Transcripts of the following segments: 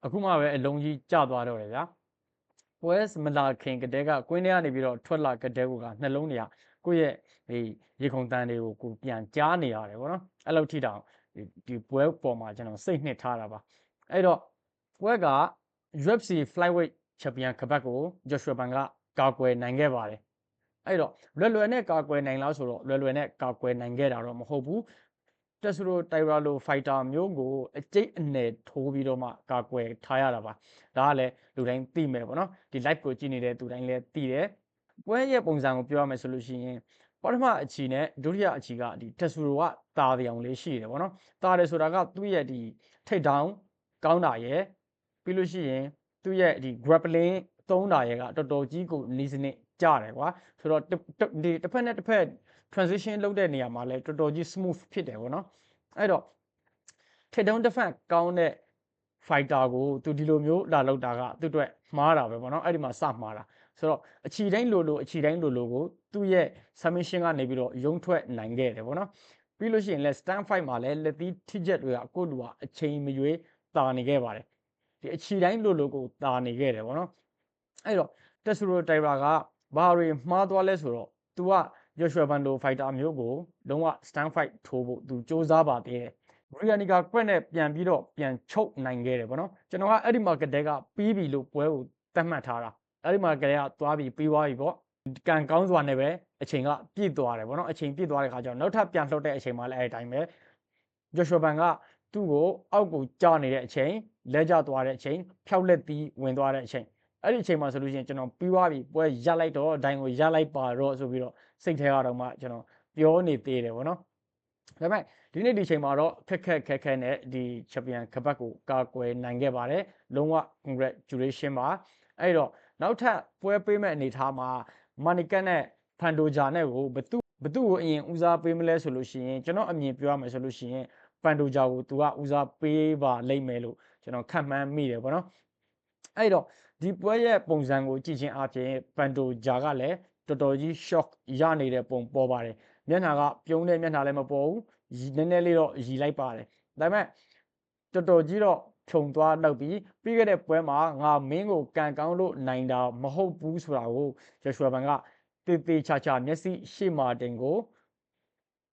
အခုမှပဲအလုံးကြီးကျသွားတော့တယ်ဗျာပွဲမလာခင်ကတည်းကကွင်းထဲကနေပြီးတော့ထွက်လာကတည်းကနှလုံးတွေကကိုယ့်ရဲ့ဒီရေခုန်တန်တွေကိုကိုပြန်ကြားနေရတယ်ဗောနော်အဲ့လိုထိတောင်ဒီပွဲပေါ်မှာကျွန်တော်စိတ်နှစ်ထားတာပါအဲ့တော့ပွဲက UFC Flyweight Champion ခပတ်ကို Joshua Pan ကကာကွယ်နိုင်ခဲ့ပါတယ်အဲ့တော့လွယ်နဲ့ကာကွယ်နိုင်လားဆိုတော့လွယ်နဲ့ကာကွယ်နိုင်ခဲ့တာတော့မဟုတ်ဘူးတက်ဆူရိုတိုင်ရာလိုဖိုက်တာမျိုးကိုအကျိတ်အနယ်ထိုးပြီးတော့မှကာကွယ်ထားရတာပါဒါကလည်းလူတိုင်းသိမယ်ပေါ့နော်ဒီ live ကိုကြည့်နေတဲ့သူတိုင်းလည်းသိတယ်ပွဲရဲ့ပုံစံကိုပြောရမယ်ဆိုလို့ရှိရင်ပထမအချီနဲ့ဒုတိယအချီကဒီတက်ဆူရိုကတာပြောင်လေးရှိတယ်ပေါ့နော်တာတယ်ဆိုတာကသူ့ရဲ့ဒီထိတ်တောင်းကောင်းတာရယ်ပြီးလို့ရှိရင်သူ့ရဲ့ဒီ grappling သုံးတာရယ်ကတော်တော်ကြီးကိုနီးစနစ်ကြတယ်ကွာဆိုတော့ဒီတစ်ဖက်နဲ့တစ်ဖက် transition လုပ်တဲ့နေရာမှာလည်းတော်တော်ကြီး smooth ဖြစ်တယ်ပေါ့နော်အဲ့တော့ထိတ်တုံးတစ်ဖက်ကောင်းတဲ့ fighter ကိုသူဒီလိုမျိုးလာလောက်တာကသူ့အတွက်မှားတာပဲပေါ့နော်အဲ့ဒီမှာစမှားတာဆိုတော့အချီတိုင်းလိုကိုသူ့ရဲ့ submission ကနေပြီးတော့ရုံးထွက်နိုင်ခဲ့တယ်ပေါ့နော်ပြီးလို့ရှိရင်လည်း stand fight မှာလည်းလက်သီးထိချက်တွေကကိုယ့်လူကအချိန်မရွေးတာနေခဲ့ပါတယ်ဒီအချီတိုင်းလိုကိုတာနေခဲ့တယ်ပေါ့နော်အဲ့တော့တက်ဆူရိုတိုင်ရာကဘာတွေမှားသွားလဲဆိုတော့ तू က Joshua Pan လို fighter မျိုးကိုလုံးဝ stand fight ထိုးဖို့ तू စူးစမ်းပါသေးတယ်Brianica ကွက်နဲ့ပြန်ပြီးတော့ပြန်ချုပ်နိုင်ခဲ့တယ်ပေါ့နော်ကျွန်တော်ကအဲ့ဒီမှာကတည်းကပြီးပြီလို့ပွဲကိုသတ်မှတ်ထားတာအဲ့ဒီမှာကတည်းကသွားပြီးပြီးသွားပြီပေါ့ကံကောင်းစွာနဲ့ပဲအချိန်ကပြည့်သွားတယ်ပေါ့နော်အချိန်ပြည့်သွားတဲ့ခါကျတော့နောက်ထပ်ပြန်လှုပ်တဲ့အချိန်မှာလည်းအဲ့ဒီတိုင်းပဲ Joshua Pan ကသူ့ကိုအောက်ကိုကြာနေတဲ့အချိန်လဲကျသွားတဲ့အချိန်ဖြောက်လက်ပြီးဝင်သွားတဲ့အချိန်အဲ့ဒီအချိန်မှာဆိုလို့ရှိရင်ကျွန်တော်ပြီးသွားပြီပွဲရပ်လိုက်တော့ဒိုင်ကိုရပ်လိုက်ပါတော့ဆိုပြီးတော့စိတ်ထဲကတော့မှကျွန်တော်ပြောနေသေးတယ်ပေါ့နော်ဒါပေမဲ့ဒီနေ့ဒီချိန်မှာတော့ခက်ခဲနဲ့ဒီ champion ခပတ်ကိုကာကွယ်နိုင်ခဲ့ပါတယ်လုံးဝ congratulation ပါအဲ့တော့နောက်ထပ်ပွဲပေးမဲ့အနေထားမှာမာနီကတ်နဲ့ဖန်ဒိုဂျာနဲ့ကိုဘသူကိုအရင်ဦးစားပေးမလဲဆိုလို့ရှိရင်ကျွန်တော်အမြင်ပြောရမယ်ဆိုလို့ရှိရင်ဖန်ဒိုဂျာကိုသူကဦးစားပေးပါလိမ့်မယ်လို့ကျွန်တော်ခန့်မှန်းမိတယ်ပေါ့နော်အဲ့တော့ဒီပွဲရဲ့ပုံစံကိုကြည့်ချင်းအပြင်ဖန်ဒိုဂျာကလည်းတော်တော်ကြီး shock ရနေတဲ့ပုံပေါ်ပါတယ်မျက်နှာကပြုံးတဲ့မျက်နှာလည်းမပေါ်ဘူးနည်းနည်းလေးတော့ရည်လိုက်ပါတယ်ဒါပေမဲ့တော်တော်ကြီးတော့ဖြုံသွားတော့ပြီးခဲ့တဲ့ပွဲမှာငါမင်းကိုကန်ကောင်းလို့နိုင်တာမဟုတ်ဘူးဆိုတာကို Joshua Pan ကတေးသေးချာမျက်စိရှေ့မှာတင်ကို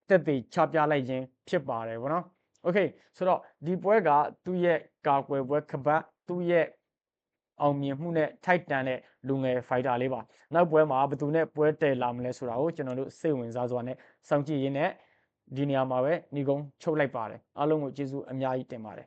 တက်သေးချပြလိုက်ခြင်းဖြစ်ပါတယ်ဗောနော်โอเคဆိုတော့ဒီပွဲကသူ့ရဲ့ကာကွယ်ပွဲခပတ်သူ့ရဲ့အောင်မြင်မှုနဲ့ထိုက်တန်တဲ့လူငယ် fighter လေးပါနောက်ပွဲမှာဘယ်သူနဲ့ပွဲတည်လာမလဲဆိုတာကိုကျွန်တော်တို့စိတ်ဝင်စားစွာနဲ့စောင့်ကြည့်ရင်းနဲ့ဒီနေရာမှာပဲညီကုန်းချုပ်လိုက်ပါတယ်အားလုံးကိုကျေးဇူးအများကြီးတင်ပါတယ်